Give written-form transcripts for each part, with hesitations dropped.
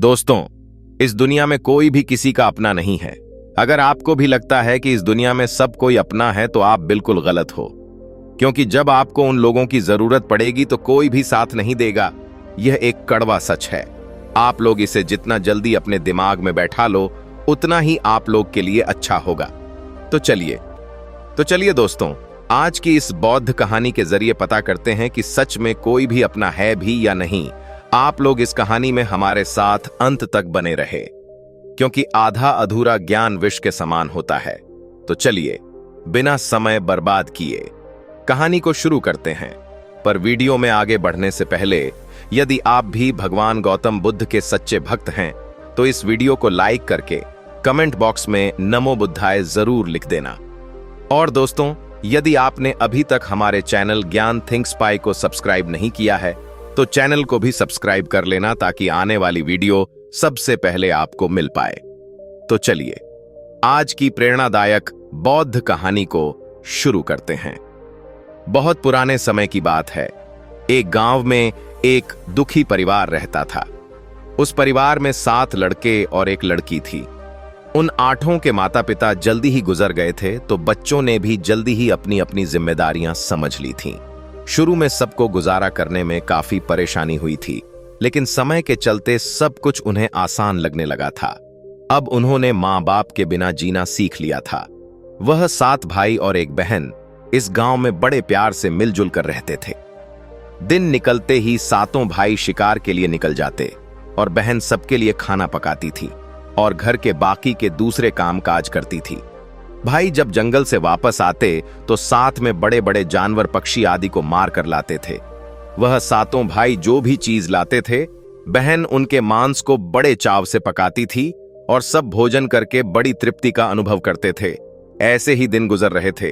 दोस्तों, इस दुनिया में कोई भी किसी का अपना नहीं है। अगर आपको भी लगता है कि इस दुनिया में सब कोई अपना है तो आप बिल्कुल गलत हो, क्योंकि जब आपको उन लोगों की जरूरत पड़ेगी तो कोई भी साथ नहीं देगा। यह एक कड़वा सच है। आप लोग इसे जितना जल्दी अपने दिमाग में बैठा लो उतना ही आप लोग के लिए अच्छा होगा। तो चलिए दोस्तों, आज की इस बौद्ध कहानी के जरिए पता करते हैं कि सच में कोई भी अपना है भी या नहीं। आप लोग इस कहानी में हमारे साथ अंत तक बने रहे, क्योंकि आधा अधूरा ज्ञान विष के समान होता है। तो चलिए बिना समय बर्बाद किए कहानी को शुरू करते हैं। पर वीडियो में आगे बढ़ने से पहले यदि आप भी भगवान गौतम बुद्ध के सच्चे भक्त हैं तो इस वीडियो को लाइक करके कमेंट बॉक्स में नमो बुद्धाय जरूर लिख देना। और दोस्तों, यदि आपने अभी तक हमारे चैनल ज्ञान थिंक्स पाई को सब्सक्राइब नहीं किया है तो चैनल को भी सब्सक्राइब कर लेना, ताकि आने वाली वीडियो सबसे पहले आपको मिल पाए। तो चलिए आज की प्रेरणादायक बौद्ध कहानी को शुरू करते हैं। बहुत पुराने समय की बात है। एक गांव में एक दुखी परिवार रहता था। उस परिवार में 7 लड़के और एक लड़की थी। उन 8 के माता पिता जल्दी ही गुजर गए थे, तो बच्चों ने भी जल्दी ही अपनी अपनी जिम्मेदारियां समझ ली थीं। शुरू में सबको गुजारा करने में काफी परेशानी हुई थी, लेकिन समय के चलते सब कुछ उन्हें आसान लगने लगा था। अब उन्होंने माँ बाप के बिना जीना सीख लिया था। वह 7 भाई और एक बहन इस गांव में बड़े प्यार से मिलजुल कर रहते थे। दिन निकलते ही 7 भाई शिकार के लिए निकल जाते और बहन सबके लिए खाना पकाती थी और घर के बाकी के दूसरे काम काज करती थी। भाई जब जंगल से वापस आते तो साथ में बड़े बड़े जानवर पक्षी आदि को मार कर लाते थे। वह 7 भाई जो भी चीज लाते थे, बहन उनके मांस को बड़े चाव से पकाती थी और सब भोजन करके बड़ी तृप्ति का अनुभव करते थे। ऐसे ही दिन गुजर रहे थे।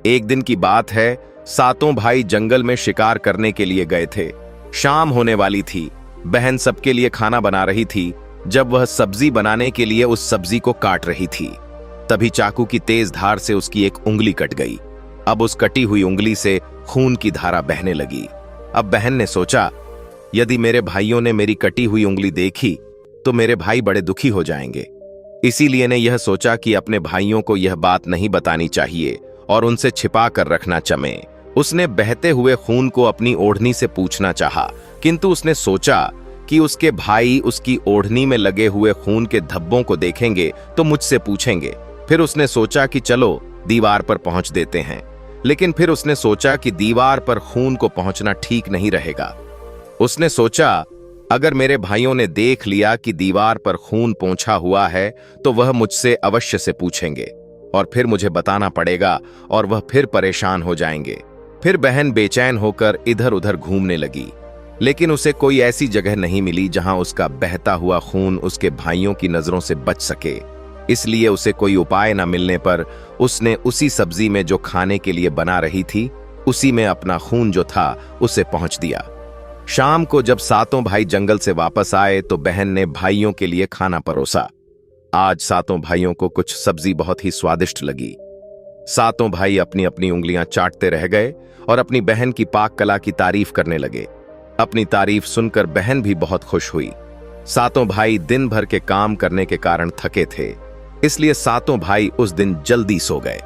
एक दिन की बात है, 7 भाई जंगल में शिकार करने के लिए गए थे। शाम होने वाली थी। बहन सबके लिए खाना बना रही थी। जब वह सब्जी बनाने के लिए उस सब्जी को काट रही थी, तभी चाकू की तेज धार से उसकी एक उंगली कट गई। अब उस कटी हुई उंगली से खून की धारा बहने लगी। अब बहन ने सोचा, यदि मेरे भाइयों ने मेरी कटी हुई उंगली देखी तो मेरे भाई बड़े दुखी हो जाएंगे। इसीलिए ने यह सोचा कि अपने भाइयों को यह बात नहीं बतानी चाहिए और उनसे छिपा कर रखना चमे। उसने बहते हुए खून को अपनी ओढ़नी से पूछना चाहा, किंतु उसने सोचा कि उसके भाई उसकी ओढ़नी में लगे हुए खून के धब्बों को देखेंगे तो मुझसे पूछेंगे। फिर उसने सोचा कि चलो दीवार पर पहुंच देते हैं, लेकिन फिर उसने सोचा कि दीवार पर खून को पहुंचना ठीक नहीं रहेगा। उसने सोचा, अगर मेरे भाइयों ने देख लिया कि दीवार पर खून पोंछा हुआ है तो वह मुझसे अवश्य से पूछेंगे और फिर मुझे बताना पड़ेगा और वह फिर परेशान हो जाएंगे। फिर बहन बेचैन होकर इधर उधर घूमने लगी, लेकिन उसे कोई ऐसी जगह नहीं मिली जहां उसका बहता हुआ खून उसके भाइयों की नजरों से बच सके। इसलिए उसे कोई उपाय न मिलने पर उसने उसी सब्जी में जो खाने के लिए बना रही थी, उसी में अपना खून जो था उसे पहुंच दिया। शाम को जब 7 भाई जंगल से वापस आए तो बहन ने भाइयों के लिए खाना परोसा। आज 7 भाइयों को कुछ सब्जी बहुत ही स्वादिष्ट लगी। 7 भाई अपनी अपनी उंगलियां चाटते रह गए और अपनी बहन की पाक कला की तारीफ करने लगे। अपनी तारीफ सुनकर बहन भी बहुत खुश हुई। 7 भाई दिन भर के काम करने के कारण थके थे, इसलिए 7 भाई उस दिन जल्दी सो गए।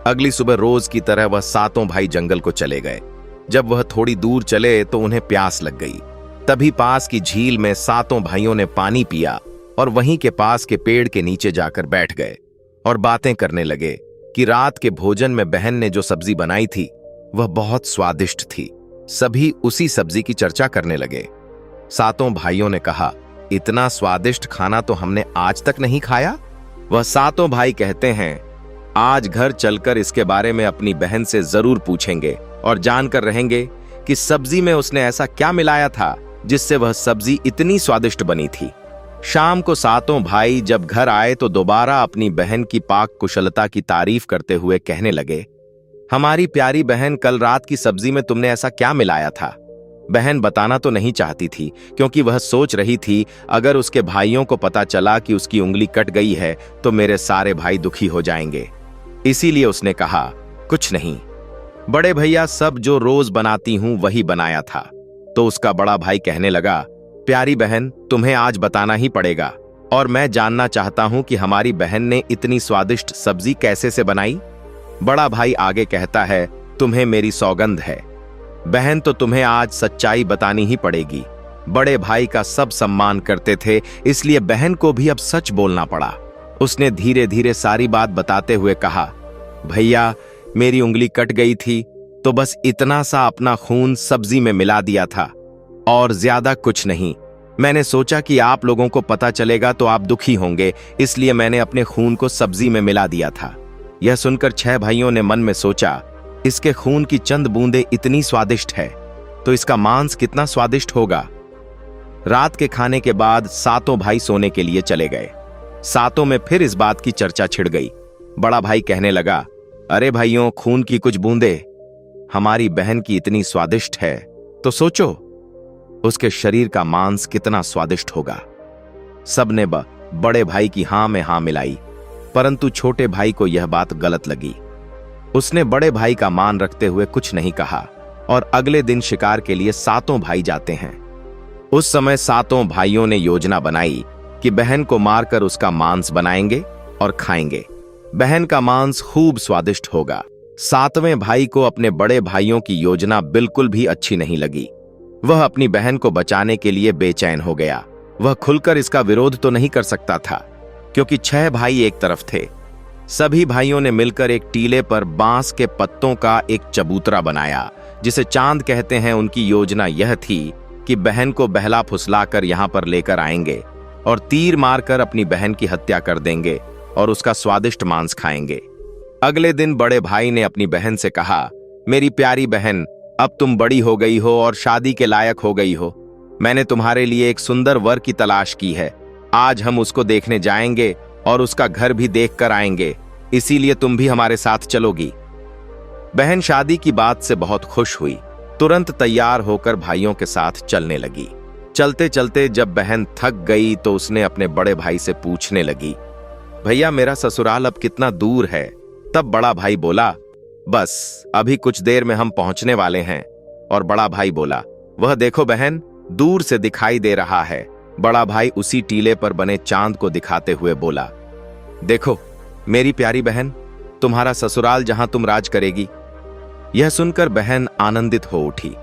अगली सुबह रोज की तरह वह 7 भाई जंगल को चले गए। जब वह थोड़ी दूर चले तो उन्हें प्यास लग गई। तभी पास की झील में 7 भाइयों ने पानी पिया और वहीं के पास के पेड़ के नीचे जाकर बैठ गए और बातें करने लगे कि रात के भोजन में बहन ने जो सब्जी बनाई थी वह बहुत स्वादिष्ट थी। सभी उसी सब्जी की चर्चा करने लगे। 7 भाइयों ने कहा, इतना स्वादिष्ट खाना तो हमने आज तक नहीं खाया। वह 7 भाई कहते हैं, आज घर चलकर इसके बारे में अपनी बहन से जरूर पूछेंगे और जानकर रहेंगे कि सब्जी में उसने ऐसा क्या मिलाया था जिससे वह सब्जी इतनी स्वादिष्ट बनी थी। शाम को 7 भाई जब घर आए तो दोबारा अपनी बहन की पाक कुशलता की तारीफ करते हुए कहने लगे, हमारी प्यारी बहन, कल रात की सब्जी में तुमने ऐसा क्या मिलाया था। बहन बताना तो नहीं चाहती थी, क्योंकि वह सोच रही थी अगर उसके भाइयों को पता चला कि उसकी उंगली कट गई है तो मेरे सारे भाई दुखी हो जाएंगे। इसीलिए उसने कहा, कुछ नहीं बड़े भैया, सब जो रोज बनाती हूं वही बनाया था। तो उसका बड़ा भाई कहने लगा, प्यारी बहन, तुम्हें आज बताना ही पड़ेगा, और मैं जानना चाहता हूं कि हमारी बहन ने इतनी स्वादिष्ट सब्जी कैसे से बनाई। बड़ा भाई आगे कहता है, तुम्हें मेरी सौगंध है बहन, तो तुम्हें आज सच्चाई बतानी ही पड़ेगी। बड़े भाई का सब सम्मान करते थे, इसलिए बहन को भी अब सच बोलना पड़ा। उसने धीरे धीरे सारी बात बताते हुए कहा, भैया, मेरी उंगली कट गई थी, तो बस इतना सा अपना खून सब्जी में मिला दिया था, और ज्यादा कुछ नहीं। मैंने सोचा कि आप लोगों को पता चलेगा तो आप दुखी होंगे, इसलिए मैंने अपने खून को सब्जी में मिला दिया था। यह सुनकर 6 भाइयों ने मन में सोचा, इसके खून की चंद बूंदें इतनी स्वादिष्ट है, तो इसका मांस कितना स्वादिष्ट होगा। रात के खाने के बाद 7 भाई सोने के लिए चले गए। 7 में फिर इस बात की चर्चा छिड़ गई। बड़ा भाई कहने लगा, अरे भाइयों, खून की कुछ बूंदें हमारी बहन की इतनी स्वादिष्ट है, तो सोचो उसके शरीर का मांस कितना स्वादिष्ट होगा। सबने बड़े भाई की हां में हां मिलाई, परंतु छोटे भाई को यह बात गलत लगी। उसने बड़े भाई का मान रखते हुए कुछ नहीं कहा, और अगले दिन शिकार के लिए 7 भाई जाते हैं। उस समय 7 भाइयों ने योजना बनाई कि बहन को मारकर उसका मांस बनाएंगे और खाएंगे। बहन का मांस खूब स्वादिष्ट होगा। 7वें भाई को अपने बड़े भाइयों की योजना बिल्कुल भी अच्छी नहीं लगी। वह अपनी बहन को बचाने के लिए बेचैन हो गया। वह खुलकर इसका विरोध तो नहीं कर सकता था, क्योंकि 6 भाई एक तरफ थे। सभी भाइयों ने मिलकर एक टीले पर बांस के पत्तों का एक चबूतरा बनाया, जिसे चांद कहते हैं। उनकी योजना यह थी कि बहन को बहला फुसलाकर यहां पर लेकर आएंगे और तीर मारकर अपनी बहन की हत्या कर देंगे और उसका स्वादिष्ट मांस खाएंगे। अगले दिन बड़े भाई ने अपनी बहन से कहा, मेरी प्यारी बहन, अब तुम बड़ी हो गई हो और शादी के लायक हो गई हो। मैंने तुम्हारे लिए एक सुंदर वर की तलाश की है। आज हम उसको देखने जाएंगे और उसका घर भी देख कर आएंगे, इसीलिए तुम भी हमारे साथ चलोगी। बहन शादी की बात से बहुत खुश हुई, तुरंत तैयार होकर भाइयों के साथ चलने लगी। चलते चलते जब बहन थक गई तो उसने अपने बड़े भाई से पूछने लगी, भैया, मेरा ससुराल अब कितना दूर है। तब बड़ा भाई बोला, बस अभी कुछ देर में हम पहुंचने वाले हैं। और बड़ा भाई बोला, वह देखो बहन, दूर से दिखाई दे रहा है। बड़ा भाई उसी टीले पर बने चांद को दिखाते हुए बोला, देखो मेरी प्यारी बहन, तुम्हारा ससुराल जहां तुम राज करेगी। यह सुनकर बहन आनंदित हो उठी।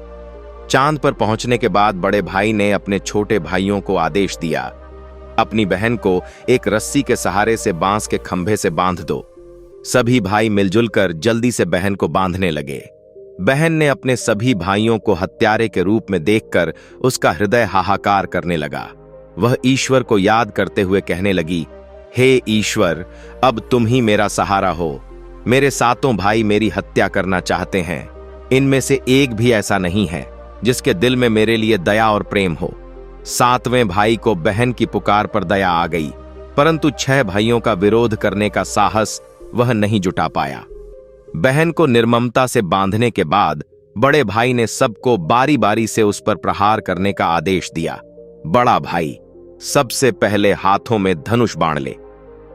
चांद पर पहुंचने के बाद बड़े भाई ने अपने छोटे भाइयों को आदेश दिया, अपनी बहन को एक रस्सी के सहारे से बांस के खंभे से बांध दो। सभी भाई मिलजुल कर जल्दी से बहन को बांधने लगे। बहन ने अपने सभी भाइयों को हत्यारे के रूप में देखकर उसका हृदय हाहाकार करने लगा। वह ईश्वर को याद करते हुए कहने लगी, हे ईश्वर, अब तुम ही मेरा सहारा हो। मेरे 7 भाई मेरी हत्या करना चाहते हैं। इनमें से एक भी ऐसा नहीं है जिसके दिल में मेरे लिए दया और प्रेम हो। 7वें भाई को बहन की पुकार पर दया आ गई, परंतु 6 भाइयों का विरोध करने का साहस वह नहीं जुटा पाया। बहन को निर्ममता से बांधने के बाद बड़े भाई ने सबको बारी बारी से उस पर प्रहार करने का आदेश दिया। बड़ा भाई सबसे पहले हाथों में धनुष बाण ले।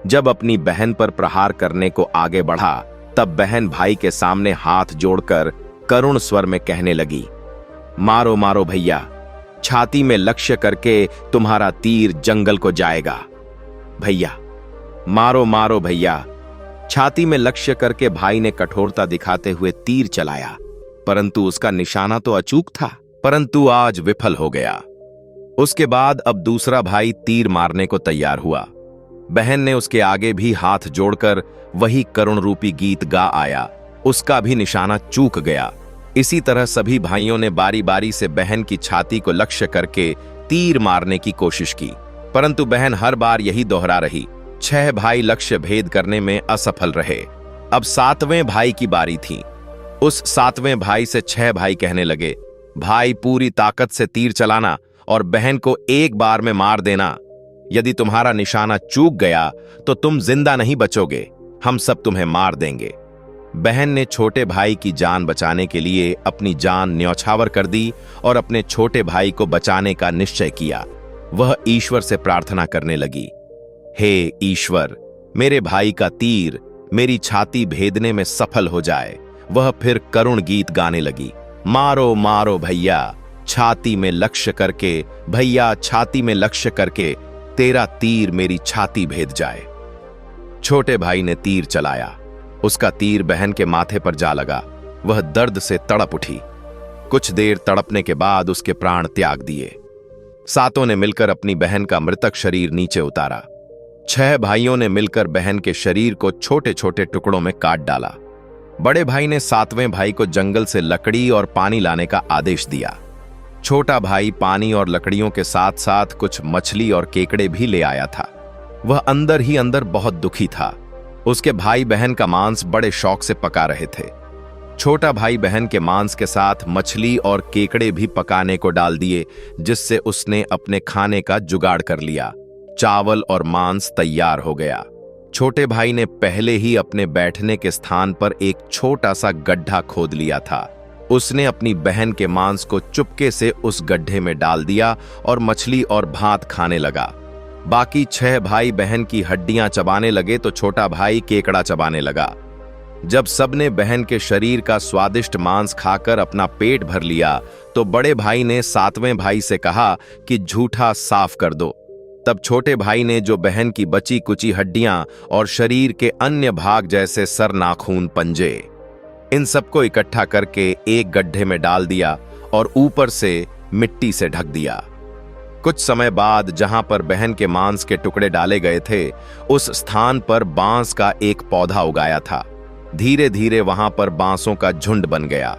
जब अपनी बहन पर प्रहार करने को आगे बढ़ा, तब बहन भाई के सामने हाथ जोड़कर करुण स्वर में कहने लगी, मारो मारो भैया, छाती में लक्ष्य करके तुम्हारा तीर जंगल को जाएगा। भैया, मारो मारो भैया। छाती में लक्ष्य करके भाई ने कठोरता दिखाते हुए तीर चलाया, परंतु उसका निशाना तो अचूक था, परंतु आज विफल हो गया। उसके बाद अब दूसरा भाई तीर मारने को तैयार हुआ। बहन ने उसके आगे भी हाथ जोड़कर वही करुण रूपी गीत गा आया, उसका भी निशाना चूक गया। इसी तरह सभी भाइयों ने बारी बारी से बहन की छाती को लक्ष्य करके तीर मारने की कोशिश की, परंतु बहन हर बार यही दोहरा रही। 6 भाई लक्ष्य भेद करने में असफल रहे। अब 7वें भाई की बारी थी। उस 7वें भाई से 6 भाई कहने लगे, भाई पूरी ताकत से तीर चलाना और बहन को एक बार में मार देना। यदि तुम्हारा निशाना चूक गया तो तुम जिंदा नहीं बचोगे, हम सब तुम्हें मार देंगे। बहन ने छोटे भाई की जान बचाने के लिए अपनी जान न्यौछावर कर दी और अपने छोटे भाई को बचाने का निश्चय किया। वह ईश्वर से प्रार्थना करने लगी, हे ईश्वर, मेरे भाई का तीर मेरी छाती भेदने में सफल हो जाए। वह फिर करुण गीत गाने लगी, मारो मारो भैया, छाती में लक्ष्य करके, भैया छाती में लक्ष्य करके तेरा तीर मेरी छाती भेद जाए। छोटे भाई ने तीर चलाया। उसका तीर बहन के माथे पर जा लगा। वह दर्द से तड़प उठी। कुछ देर तड़पने के बाद उसके प्राण त्याग दिए। सातों ने मिलकर अपनी बहन का मृतक शरीर नीचे उतारा। 6 भाइयों ने मिलकर बहन के शरीर को छोटे छोटे टुकड़ों में काट डाला। बड़े भाई ने 7वें भाई को जंगल से लकड़ी और पानी लाने का आदेश दिया। छोटा भाई पानी और लकड़ियों के साथ साथ कुछ मछली और केकड़े भी ले आया था। वह अंदर ही अंदर बहुत दुखी था। उसके भाई बहन का मांस बड़े शौक से पका रहे थे। छोटा भाई बहन के मांस के साथ मछली और केकड़े भी पकाने को डाल दिए, जिससे उसने अपने खाने का जुगाड़ कर लिया। चावल और मांस तैयार हो गया। छोटे भाई ने पहले ही अपने बैठने के स्थान पर एक छोटा सा गड्ढा खोद लिया था। उसने अपनी बहन के मांस को चुपके से उस गड्ढे में डाल दिया और मछली और भात खाने लगा। बाकी 6 भाई बहन की हड्डियां चबाने लगे तो छोटा भाई केकड़ा चबाने लगा। जब सबने बहन के शरीर का स्वादिष्ट मांस खाकर अपना पेट भर लिया तो बड़े भाई ने 7वें भाई से कहा कि झूठा साफ कर दो। तब छोटे भाई ने जो बहन की बची कुची हड्डियां और शरीर के अन्य भाग जैसे सर, नाखून, पंजे, इन सबको इकट्ठा करके एक गड्ढे में डाल दिया और ऊपर से मिट्टी से ढक दिया। कुछ समय बाद जहां पर बहन के मांस के टुकड़े डाले गए थे, उस स्थान पर बांस का एक पौधा उगाया था। धीरे धीरे वहां पर बांसों का झुंड बन गया।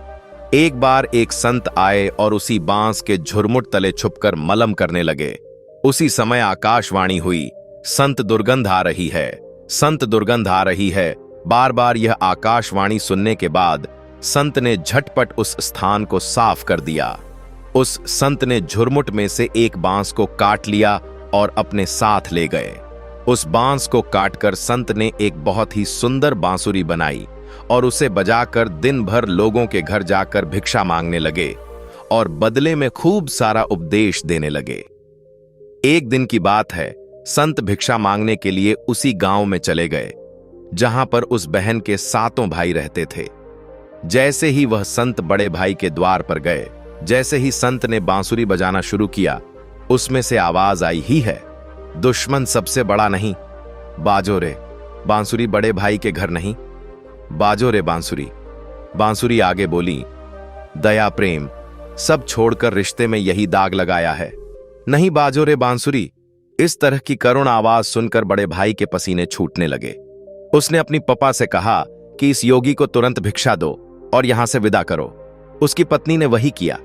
एक बार एक संत आए और उसी बांस के झुरमुट तले छुपकर मलम करने लगे। उसी समय आकाशवाणी हुई, संत दुर्गंध आ रही है, संत दुर्गंध आ रही है। बार बार यह आकाशवाणी सुनने के बाद संत ने झटपट उस स्थान को साफ कर दिया। उस संत ने झुरमुट में से एक बांस को काट लिया और अपने साथ ले गए। उस बांस को काटकर संत ने एक बहुत ही सुंदर बांसुरी बनाई और उसे बजाकर दिन भर लोगों के घर जाकर भिक्षा मांगने लगे और बदले में खूब सारा उपदेश देने लगे। एक दिन की बात है, संत भिक्षा मांगने के लिए उसी गांव में चले गए जहां पर उस बहन के 7 भाई रहते थे। जैसे ही वह संत बड़े भाई के द्वार पर गए, जैसे ही संत ने बांसुरी बजाना शुरू किया, उसमें से आवाज आई ही है, दुश्मन सबसे बड़ा नहीं, बाजो रे बांसुरी बड़े भाई के घर नहीं, बाजो रे बांसुरी। बांसुरी आगे बोली, दया प्रेम सब छोड़कर रिश्ते में यही दाग लगाया है, नहीं बाजो रे बांसुरी। इस तरह की करुण आवाज सुनकर बड़े भाई के पसीने छूटने लगे। उसने अपनी पपा से कहा कि इस योगी को तुरंत भिक्षा दो और यहां से विदा करो। उसकी पत्नी ने वही किया,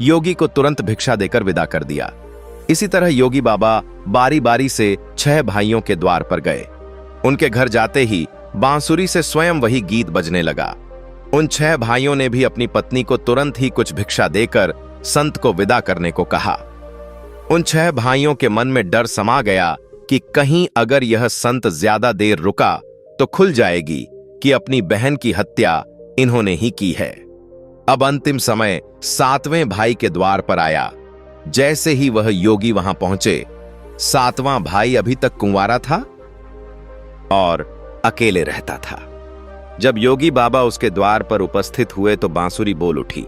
योगी को तुरंत भिक्षा देकर विदा कर दिया। इसी तरह योगी बाबा बारी बारी से 6 भाइयों के द्वार पर गए। उनके घर जाते ही बांसुरी से स्वयं वही गीत बजने लगा। उन 6 भाइयों ने भी अपनी पत्नी को तुरंत ही कुछ भिक्षा देकर संत को विदा करने को कहा। उन 6 भाइयों के मन में डर समा गया कि कहीं अगर यह संत ज्यादा देर रुका तो खुल जाएगी कि अपनी बहन की हत्या इन्होंने ही की है। अब अंतिम समय 7वें भाई के द्वार पर आया। जैसे ही वह योगी वहां पहुंचे, 7वां भाई अभी तक कुंवारा था और अकेले रहता था। जब योगी बाबा उसके द्वार पर उपस्थित हुए तो बांसुरी बोल उठी,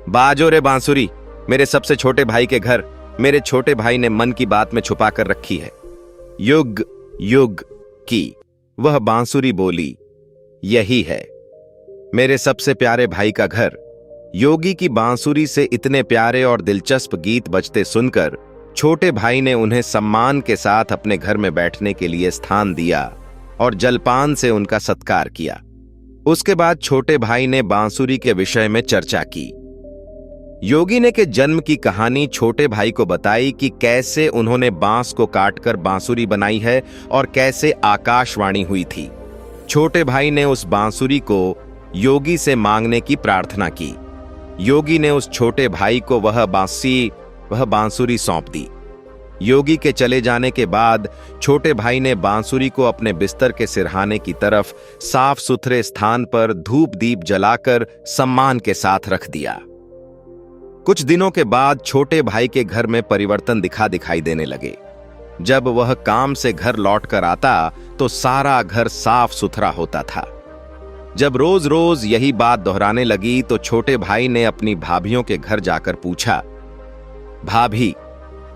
बाजो रे बांसुरी, मेरे सबसे छोटे भाई के घर मेरे छोटे भाई ने मन की बात में छुपा कर रखी है, युग युग की। वह बांसुरी बोली, यही है मेरे सबसे प्यारे भाई का घर। योगी की बांसुरी से इतने प्यारे और दिलचस्प गीत बजते सुनकर छोटे भाई ने उन्हें सम्मान के साथ अपने घर में बैठने के लिए स्थान दिया और जलपान से उनका सत्कार किया। उसके बाद छोटे भाई ने बांसुरी के विषय में चर्चा की। योगी ने के जन्म की कहानी छोटे भाई को बताई कि कैसे उन्होंने बांस को काटकर बांसुरी बनाई है और कैसे आकाशवाणी हुई थी। छोटे भाई ने उस बांसुरी को योगी से मांगने की प्रार्थना की। योगी ने उस छोटे भाई को वह बांसुरी सौंप दी। योगी के चले जाने के बाद छोटे भाई ने बांसुरी को अपने बिस्तर के सिरहाने की तरफ साफ सुथरे स्थान पर धूप दीप जलाकर सम्मान के साथ रख दिया। कुछ दिनों के बाद छोटे भाई के घर में परिवर्तन दिखाई देने लगे। जब वह काम से घर लौटकर आता तो सारा घर साफ सुथरा होता था। जब रोज रोज यही बात दोहराने लगी तो छोटे भाई ने अपनी भाभियों के घर जाकर पूछा भाभी,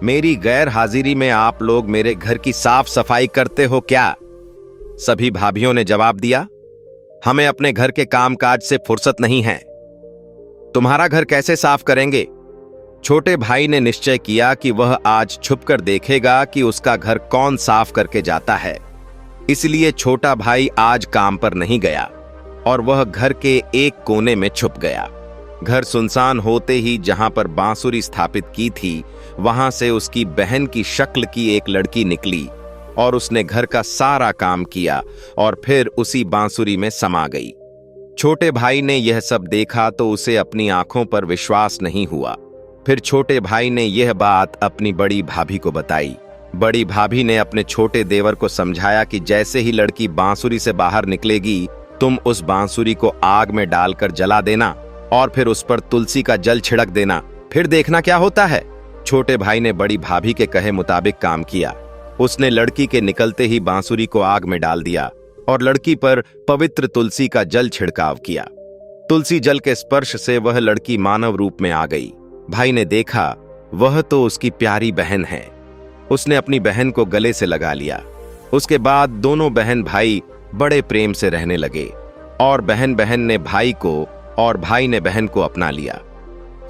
मेरी गैर हाजिरी में आप लोग मेरे घर की साफ सफाई करते हो क्या? सभी भाभियों ने जवाब दिया, हमें अपने घर के कामकाज से फुर्सत नहीं है। तुम्हारा घर कैसे साफ करेंगे? छोटे भाई ने निश्चय किया कि वह आज छुपकर देखेगा कि उसका घर कौन साफ करके जाता है। इसलिए छोटा भाई आज काम पर नहीं गया और वह घर के एक कोने में छुप गया। घर सुनसान होते ही जहां पर बांसुरी स्थापित की थी, वहां से उसकी बहन की शक्ल की एक लड़की निकली और उसने घर का सारा काम किया और फिर उसी बांसुरी में समा गई। छोटे भाई ने यह सब देखा तो उसे अपनी आंखों पर विश्वास नहीं हुआ। फिर छोटे भाई ने यह बात अपनी बड़ी भाभी को बताई। बड़ी भाभी ने अपने छोटे देवर को समझाया कि जैसे ही लड़की बांसुरी से बाहर निकलेगी, तुम उस बांसुरी को आग में डालकर जला देना और फिर उस पर तुलसी का जल छिड़क देना, फिर देखना क्या होता है। छोटे भाई ने बड़ी भाभी के कहे मुताबिक काम किया। उसने लड़की के निकलते ही बांसुरी को आग में डाल दिया और लड़की पर पवित्र तुलसी का जल छिड़काव किया। तुलसी जल के स्पर्श से वह लड़की मानव रूप में आ गई। भाई ने देखा वह तो उसकी प्यारी बहन है। उसने अपनी बहन को गले से लगा लिया। उसके बाद दोनों बहन भाई बड़े प्रेम से रहने लगे और बहन बहन ने भाई को और भाई ने बहन को अपना लिया।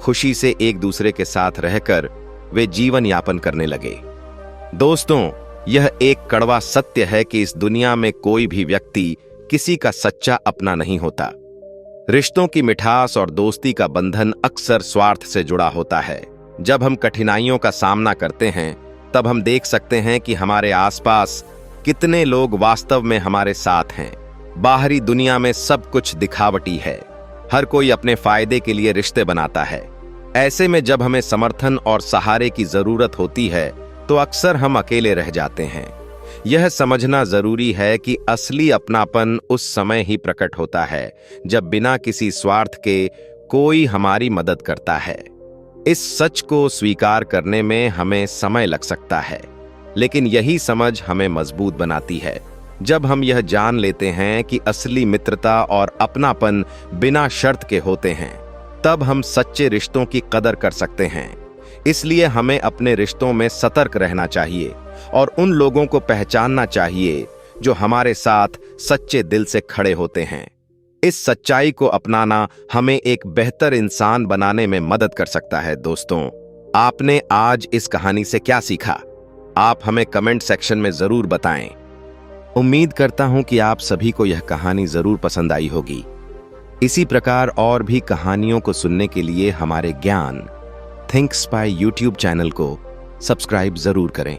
खुशी से एक दूसरे के साथ रहकर वे जीवन यापन करने लगे। दोस्तों, यह एक कड़वा सत्य है कि इस दुनिया में कोई भी व्यक्ति किसी का सच्चा अपना नहीं होता। रिश्तों की मिठास और दोस्ती का बंधन अक्सर स्वार्थ से जुड़ा होता है। जब हम कठिनाइयों का सामना करते हैं, तब हम देख सकते हैं कि हमारे आसपास कितने लोग वास्तव में हमारे साथ हैं। बाहरी दुनिया में सब कुछ दिखावटी है। हर कोई अपने फायदे के लिए रिश्ते बनाता है। ऐसे में जब हमें समर्थन और सहारे की जरूरत होती है, तो अक्सर हम अकेले रह जाते हैं। यह समझना जरूरी है कि असली अपनापन उस समय ही प्रकट होता है जब बिना किसी स्वार्थ के कोई हमारी मदद करता है। इस सच को स्वीकार करने में हमें समय लग सकता है, लेकिन यही समझ हमें मजबूत बनाती है। जब हम यह जान लेते हैं कि असली मित्रता और अपनापन बिना शर्त के होते हैं, तब हम सच्चे रिश्तों की कदर कर सकते हैं। इसलिए हमें अपने रिश्तों में सतर्क रहना चाहिए और उन लोगों को पहचानना चाहिए जो हमारे साथ सच्चे दिल से खड़े होते हैं। इस सच्चाई को अपनाना हमें एक बेहतर इंसान बनाने में मदद कर सकता है। दोस्तों, आपने आज इस कहानी से क्या सीखा? आप हमें कमेंट सेक्शन में जरूर बताएं। उम्मीद करता हूं कि आप सभी को यह कहानी जरूर पसंद आई होगी। इसी प्रकार और भी कहानियों को सुनने के लिए हमारे ज्ञान थिंक स्पाई यूट्यूब चैनल को सब्सक्राइब जरूर करें।